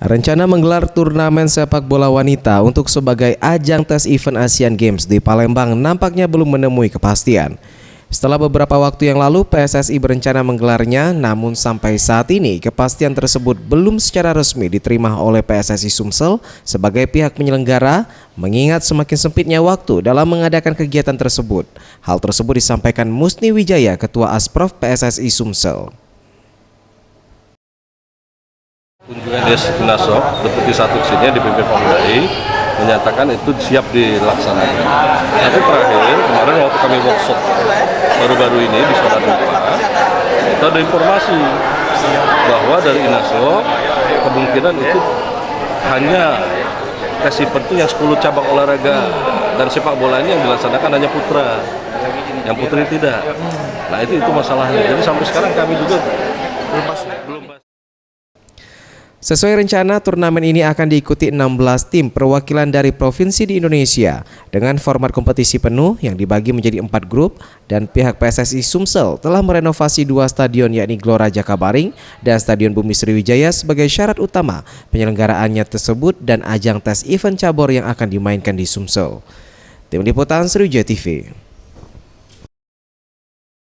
Rencana menggelar turnamen sepak bola wanita untuk sebagai ajang tes event Asian Games di Palembang nampaknya belum menemui kepastian. Setelah beberapa waktu yang lalu PSSI berencana menggelarnya, namun sampai saat ini kepastian tersebut belum secara resmi diterima oleh PSSI Sumsel sebagai pihak penyelenggara, mengingat semakin sempitnya waktu dalam mengadakan kegiatan tersebut. Hal tersebut disampaikan Musni Wijaya, Ketua Asprof PSSI Sumsel. Kunjungan Destinasok, Deputi 1 kesini dipimpin Pak Mudai, menyatakan itu siap dilaksanakan. Tapi terakhir, kemarin waktu kami workshop baru-baru ini di Soda Dupa, kita ada informasi bahwa dari Inasok kemungkinan itu hanya tes event itu yang 10 cabang olahraga dan sepak bola ini yang dilaksanakan hanya putra, yang putri tidak. Nah itu masalahnya. Jadi sampai sekarang kami juga belum pasti. Sesuai rencana, turnamen ini akan diikuti 16 tim perwakilan dari provinsi di Indonesia dengan format kompetisi penuh yang dibagi menjadi 4 grup, dan pihak PSSI Sumsel telah merenovasi 2 stadion yakni Gelora Jakabaring dan Stadion Bumi Sriwijaya sebagai syarat utama penyelenggaraannya tersebut dan ajang tes event cabur yang akan dimainkan di Sumsel. Tim Liputan Sriwijaya TV.